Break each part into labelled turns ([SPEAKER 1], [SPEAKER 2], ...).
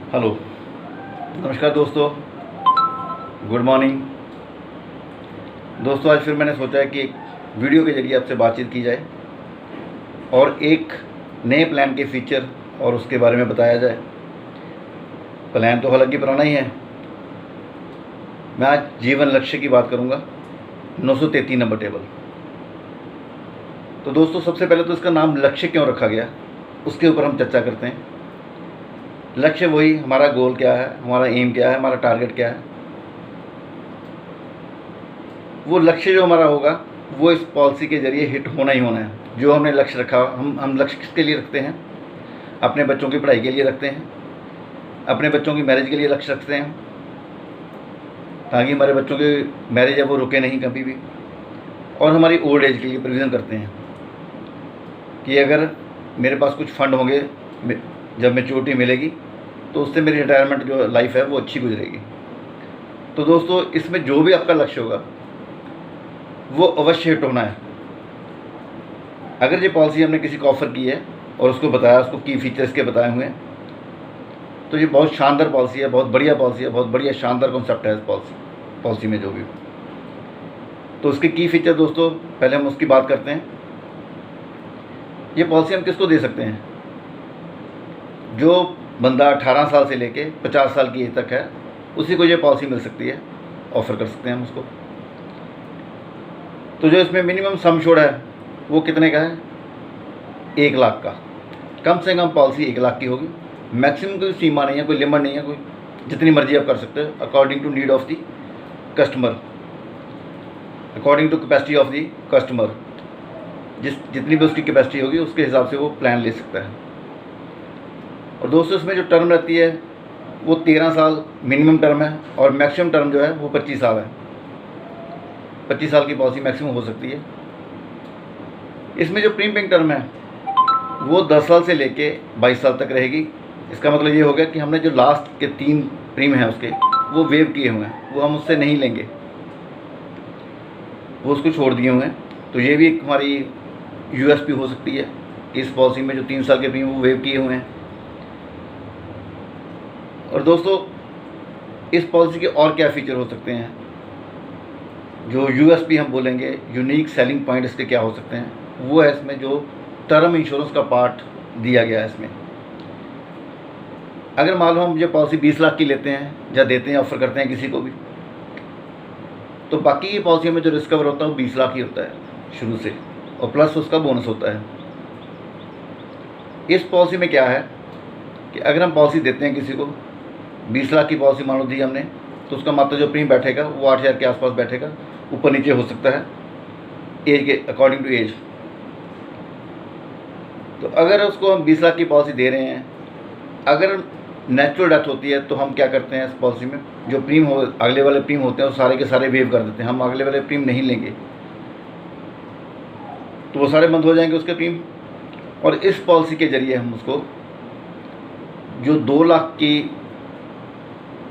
[SPEAKER 1] Hello, नमस्कार दोस्तों, good morning. दोस्तों, आज फिर मैंने सोचा है कि एक वीडियो के ज़रिए आपसे बातचीत की जाए और एक नए प्लान के फीचर और उसके बारे में बताया जाए। प्लान तो हालांकि पुराना ही है। मैं आज जीवन लक्ष्य की बात करूंगा, 933 नंबर टेबल। तो दोस्तों, सबसे पहले तो इसका नाम लक्ष्य क्यों रखा गया, उसके ऊपर हम चर्चा करते हैं। लक्ष्य वही, हमारा गोल क्या है, हमारा एम क्या है, हमारा टारगेट क्या है। वो लक्ष्य जो हमारा होगा वो इस पॉलिसी के ज़रिए हिट होना ही होना है। जो हमने लक्ष्य रखा, हम लक्ष्य किसके लिए रखते हैं? अपने बच्चों की पढ़ाई के लिए रखते हैं, अपने बच्चों की मैरिज के लिए लक्ष्य रखते हैं, ताकि हमारे बच्चों की मैरिज है वो रुके नहीं कभी भी। और हमारी ओल्ड एज के लिए प्रोविज़न करते हैं कि अगर मेरे पास कुछ फंड होंगे, जब मैच्योरिटी मिलेगी तो उससे मेरी रिटायरमेंट जो लाइफ है वो अच्छी गुजरेगी। तो दोस्तों, इसमें जो भी आपका लक्ष्य होगा वो अवश्य हिट होना है। अगर ये पॉलिसी हमने किसी को ऑफ़र की है और उसको बताया, उसको की फीचर्स के बताए हुए हैं, तो ये बहुत शानदार पॉलिसी है, बहुत बढ़िया पॉलिसी है, बहुत बढ़िया शानदार कॉन्सेप्ट है इस पॉलिसी में जो भी। तो उसके की फीचर दोस्तों, पहले हम उसकी बात करते हैं। ये पॉलिसी हम किसको दे सकते हैं? जो बंदा 18 साल से लेके 50 साल की एज तक है, उसी को ये पॉलिसी मिल सकती है, ऑफ़र कर सकते हैं हम उसको। तो जो इसमें मिनिमम सम एश्योर्ड है वो कितने का है? 1 लाख का। कम से कम पॉलिसी 1 लाख की होगी। मैक्सिमम कोई सीमा नहीं है, कोई लिमिट नहीं है, कोई जितनी मर्जी आप कर सकते हो, according to need of the customer, according to capacity of the customer. जितनी भी उसकी कैपेसिटी होगी उसके हिसाब से वो प्लान ले सकता है। और दोस्तों, इसमें जो टर्म रहती है वो 13 साल मिनिमम टर्म है और मैक्सिमम टर्म जो है वो 25 साल है। 25 साल की पॉलिसी मैक्सिमम हो सकती है। इसमें जो प्रीमियम टर्म है वो 10 साल से लेके 22 साल तक रहेगी। इसका मतलब ये हो गया कि हमने जो लास्ट के 3 प्रीम हैं उसके, वो वेव किए हुए हैं, वो हम उससे नहीं लेंगे, वो उसको छोड़ दिए हुए हैं। तो ये भी एक हमारी यूएसपी हो सकती है कि इस पॉलिसी में जो 3 साल के प्रीमियम वो वेव किए हुए हैं। और दोस्तों, इस पॉलिसी के और क्या फ़ीचर हो सकते हैं? जो यूएसपी हम बोलेंगे, यूनिक सेलिंग पॉइंट इसके क्या हो सकते हैं, वो है इसमें जो टर्म इंश्योरेंस का पार्ट दिया गया है इसमें। अगर मान लो हम ये पॉलिसी 20 लाख की लेते हैं या देते हैं, ऑफ़र करते हैं किसी को भी, तो बाकी की पॉलिसी में जो रिस्क कवर होता है वो 20 लाख ही होता है शुरू से, और प्लस उसका बोनस होता है। इस पॉलिसी में क्या है कि अगर हम पॉलिसी देते हैं किसी को, 20 लाख की पॉलिसी मान लो दी हमने, तो उसका मात्र जो प्रीमियम बैठेगा वो 8,000 के आसपास बैठेगा, ऊपर नीचे हो सकता है एज के अकॉर्डिंग टू एज। तो अगर उसको हम 20 लाख की पॉलिसी दे रहे हैं, अगर नेचुरल डेथ होती है तो हम क्या करते हैं, इस पॉलिसी में जो प्रीमियम हो, अगले वाले प्रीमियम होते हैं वो सारे के सारे वेव कर देते हैं। हम अगले वाले प्रीमियम नहीं लेंगे, तो वो सारे बंद हो जाएंगे उसके प्रीमियम। और इस पॉलिसी के ज़रिए हम उसको जो 2 लाख की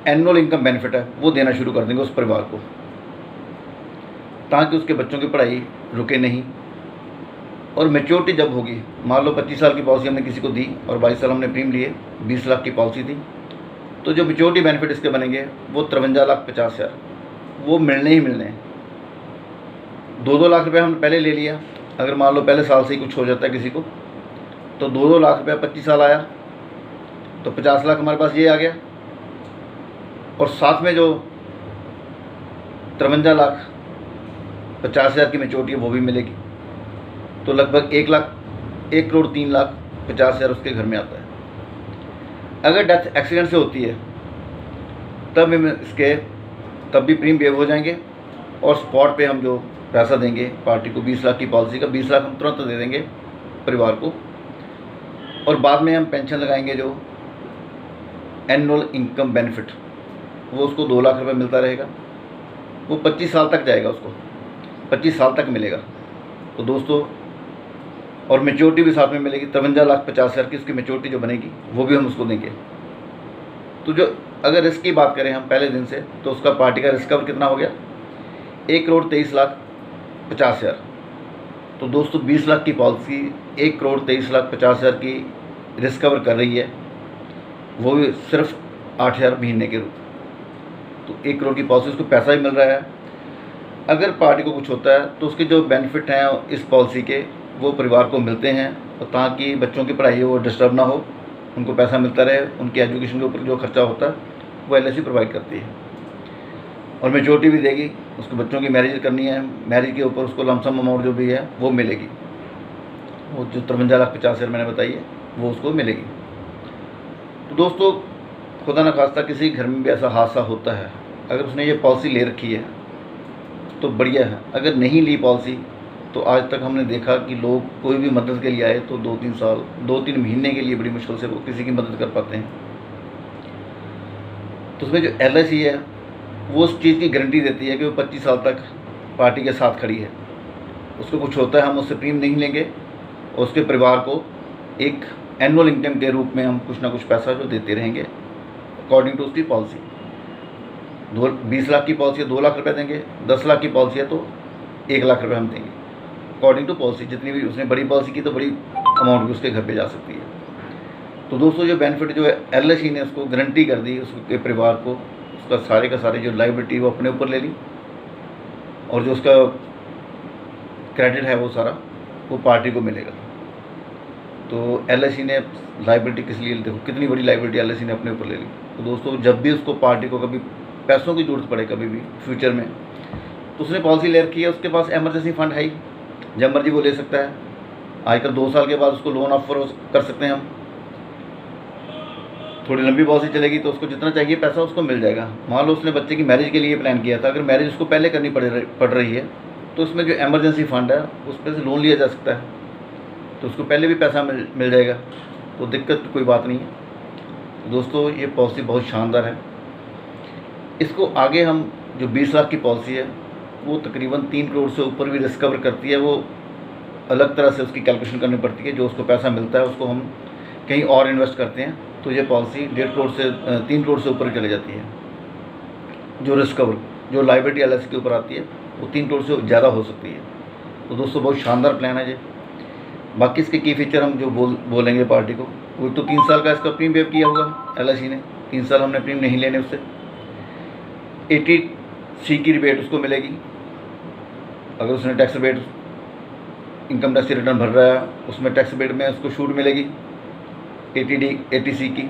[SPEAKER 1] एनुअल इनकम बेनिफिट है वो देना शुरू कर देंगे उस परिवार को, ताकि उसके बच्चों की पढ़ाई रुके नहीं। और मैच्योरिटी जब होगी, मान लो 25 साल की पॉलिसी हमने किसी को दी और 22 साल हमने प्रीमियम लिए, 20 लाख की पॉलिसी थी, तो जो मैच्योरिटी बेनिफिट इसके बनेंगे वो 53,50,000 वो मिलने ही मिलने हैं। 2-2 लाख रुपये हमने पहले ले लिया। अगर मान लो पहले साल से ही कुछ हो जाता है किसी को, तो 2-2 लाख रुपया 25 साल आया तो 50 लाख हमारे पास ये आ गया, और साथ में जो 53,50,000 की मैच्योरिटी है वो भी मिलेगी। तो लगभग 1,03,50,000 उसके घर में आता है। अगर डेथ एक्सीडेंट से होती है तब भी प्रीमियम वेव हो जाएंगे, और स्पॉट पे हम जो पैसा देंगे पार्टी को, 20 लाख की पॉलिसी का 20 लाख हम तुरंत दे देंगे परिवार को। और बाद में हम पेंशन लगाएंगे, जो एनुअल इनकम बेनिफिट, वो उसको 2 लाख रुपये मिलता रहेगा। वो 25 साल तक जाएगा, उसको 25 साल तक मिलेगा। तो दोस्तों, और मैच्योरिटी भी साथ में मिलेगी, 53,50,000 की उसकी मैच्योरिटी जो बनेगी वो भी हम उसको देंगे। तो जो अगर रिस्क की बात करें हम पहले दिन से, तो उसका पार्टी का रिस्क कवर कितना हो गया? 1,23,50,000। तो दोस्तों, 20 लाख की पॉलिसी 1,23,50,000 की रिस्क कवर कर रही है, वो भी सिर्फ 8,000 महीने के रूप, तो 1 करोड़ की पॉलिसी, उसको पैसा भी मिल रहा है। अगर पार्टी को कुछ होता है तो उसके जो बेनिफिट हैं इस पॉलिसी के वो परिवार को मिलते हैं, और ताकि बच्चों की पढ़ाई वो डिस्टर्ब ना हो, उनको पैसा मिलता रहे, उनकी एजुकेशन के ऊपर जो खर्चा होता है वो LIC प्रोवाइड करती है। और मेच्योरिटी भी देगी, उसको बच्चों की मैरिज करनी है, मैरिज के ऊपर उसको लमसम अमाउंट जो भी है वो मिलेगी, वो जो 53,50,000 मैंने बताई है वो उसको मिलेगी। तो दोस्तों, खुदा न खास्ता किसी घर में भी ऐसा हादसा होता है, अगर उसने ये पॉलिसी ले रखी है तो बढ़िया है। अगर नहीं ली पॉलिसी तो आज तक हमने देखा कि लोग कोई भी मदद के लिए आए तो 2-3 साल, 2-3 महीने के लिए बड़ी मुश्किल से वो किसी की मदद कर पाते हैं। तो उसमें जो LIC है वो उस चीज़ की गारंटी देती है कि वो 25 साल तक पार्टी के साथ खड़ी है। उसको कुछ होता है हम उससे प्रीमियम नहीं लेंगे, और उसके परिवार को एक एनुअल इनकम के रूप में हम कुछ ना कुछ पैसा जो देते रहेंगे अकॉर्डिंग टू उसकी पॉलिसी। 20 लाख की पॉलिसी है 2 लाख रुपये देंगे, 10 लाख की पॉलिसी है तो 1 लाख रुपये हम देंगे अकॉर्डिंग टू पॉलिसी। जितनी भी उसने बड़ी पॉलिसी की तो बड़ी अमाउंट भी उसके घर पे जा सकती है। तो दोस्तों, जो बेनिफिट जो है LIC ने उसको गारंटी कर दी उसके परिवार को, उसका सारे का सारे जो लाइबिलिटी वो अपने ऊपर ले ली, और जो उसका क्रेडिट है वो सारा वो पार्टी को मिलेगा। तो LIC ने लाइबिलिटी किस लिए, देखो कितनी बड़ी लाइबिलिटी LIC ने अपने ऊपर ले ली। तो दोस्तों, जब भी उसको पार्टी को कभी पैसों की ज़रूरत पड़े कभी भी फ्यूचर में, तो उसने पॉलिसी ले रखी है, उसके पास इमरजेंसी फंड है ही, जब मर्जी वो ले सकता है। आजकल 2 साल के बाद उसको लोन ऑफर कर सकते हैं हम। थोड़ी लंबी पॉलिसी चलेगी तो उसको जितना चाहिए पैसा उसको मिल जाएगा। मान लो उसने बच्चे की मैरिज के लिए प्लान किया था, अगर मैरिज उसको पहले करनी पड़ रही है तो उसमें जो इमरजेंसी फंड है उस पर से लोन लिया जा सकता है, तो उसको पहले भी पैसा मिल जाएगा, तो दिक्कत कोई बात नहीं है। तो दोस्तों, ये पॉलिसी बहुत शानदार है। इसको आगे हम जो 20 लाख की पॉलिसी है वो तकरीबन 3 करोड़ से ऊपर भी रिस्कवर करती है। वो अलग तरह से उसकी कैलकुलेशन करनी पड़ती है, जो उसको पैसा मिलता है उसको हम कहीं और इन्वेस्ट करते हैं तो ये पॉलिसी 1.5 करोड़ से 3 करोड़ से ऊपर चली जाती है। जो रिस्कवर जो लाइबिलिटी LIC के ऊपर आती है वो 3 करोड़ से ज़्यादा हो सकती है। तो दोस्तों, बहुत शानदार प्लान है ये। बाकी इसके की फीचर हम जो बोलेंगे पार्टी को, वो तो 3 साल का इसका प्रीमियम वेव किया होगा LIC ने, 3 साल हमने प्रीमियम नहीं लेने उससे। 80C की रिबेट उसको मिलेगी, अगर उसने tax rebate income tax return भर रहा है उसमें टैक्स रिबेट में उसको छूट मिलेगी 80C की,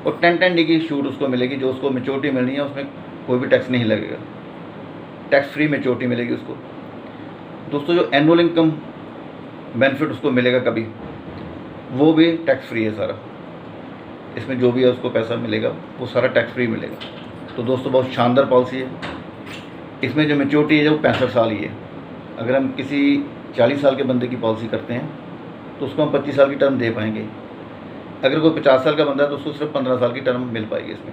[SPEAKER 1] और 10D की छूट उसको मिलेगी। जो उसको मेच्योरिटी मिलनी है उसमें कोई भी टैक्स नहीं लगेगा, टैक्स फ्री मेच्योरिटी मिलेगी उसको। दोस्तों, जो एनुअल इनकम बेनिफिट उसको मिलेगा कभी, वो भी टैक्स फ्री है सारा। इसमें जो भी है उसको पैसा मिलेगा वो सारा टैक्स फ्री मिलेगा। तो दोस्तों, बहुत शानदार पॉलिसी है। इसमें जो मेच्योरिटी है वो 65 साल ही है। अगर हम किसी 40 साल के बंदे की पॉलिसी करते हैं तो उसको हम 25 साल की टर्म दे पाएंगे। अगर कोई 50 साल का बंदा है तो उसको सिर्फ 15 साल की टर्म मिल पाएगी इसमें।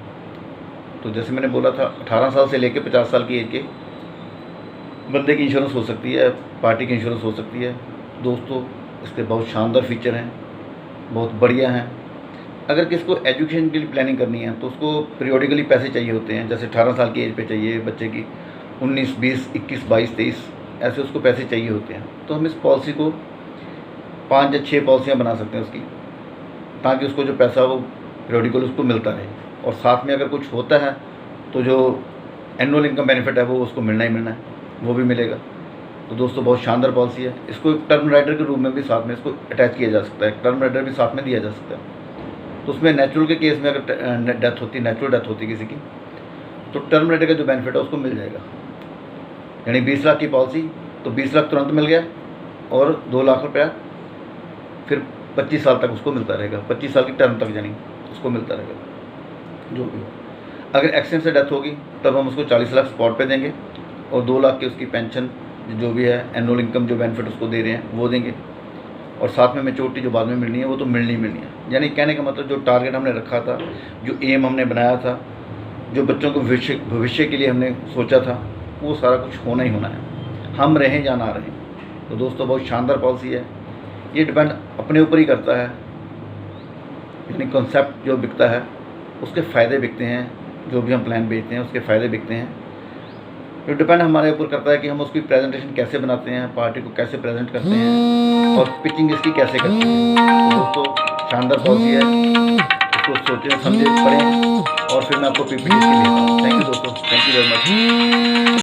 [SPEAKER 1] तो जैसे मैंने बोला था, 18 साल से लेकर 50 साल की एज के बंदे की इंश्योरेंस हो सकती है, पार्टी की इंश्योरेंस हो सकती है। दोस्तों, इसके बहुत शानदार फीचर हैं, बहुत बढ़िया हैं। अगर किसको एजुकेशन के लिए प्लानिंग करनी है तो उसको पीरियोडिकली पैसे चाहिए होते हैं, जैसे 18 साल की एज पे चाहिए बच्चे की, 19, 20, 21, 22, 23 ऐसे उसको पैसे चाहिए होते हैं। तो हम इस पॉलिसी को 5 या 6 पॉलिसियाँ बना सकते हैं उसकी, ताकि उसको जो पैसा वो पीरियोडिकल उसको मिलता रहे, और साथ में अगर कुछ होता है तो जो एनुअल इनकम बेनिफिट है वो उसको मिलना ही मिलना है, वो भी मिलेगा। तो दोस्तों, बहुत शानदार पॉलिसी है। इसको टर्म राइडर के रूप में भी साथ में इसको अटैच किया जा सकता है, टर्म राइडर भी साथ में दिया जा सकता है। तो उसमें नेचुरल के केस में अगर डेथ होती, नेचुरल डेथ होती किसी की, तो टर्म राइडर का जो बेनिफिट है उसको मिल जाएगा। यानी 20 लाख की पॉलिसी तो 20 लाख तुरंत मिल गया, और 2 लाख रुपया फिर 25 साल तक उसको मिलता रहेगा, 25 साल की टर्म तक यानी उसको मिलता रहेगा जो भी हो। अगर एक्सीडेंट से डेथ होगी तब हम उसको 40 लाख स्पॉट पे देंगे, और 2 लाख की उसकी पेंशन जो भी है एनुअल इनकम जो बेनिफिट उसको दे रहे हैं वो देंगे, और साथ में मेच्योरिटी जो बाद में मिलनी है वो तो मिलनी है। यानी कहने का मतलब, जो टारगेट हमने रखा था, जो एम हमने बनाया था, जो बच्चों को भविष्य के लिए हमने सोचा था, वो सारा कुछ होना ही होना है, हम रहें या ना रहें। तो दोस्तों, बहुत शानदार पॉलिसी है। ये डिपेंड अपने ऊपर ही करता है, यानी कॉन्सेप्ट जो बिकता है उसके फ़ायदे बिकते हैं, जो भी हम प्लान बेचते हैं उसके फ़ायदे बिकते हैं। तो डिपेंड हमारे ऊपर करता है कि हम उसकी प्रेजेंटेशन कैसे बनाते हैं, पार्टी को कैसे प्रेजेंट करते हैं, और पिचिंग इसकी कैसे करते हैं। तो दोस्तों, शानदार पॉलिसी है, इसको इसको सोचें, समझें, पढ़ें और फिर मैं आपको पीपीटी भेजता हूँ। थैंक यू दोस्तों, थैंक यू वेरी मच।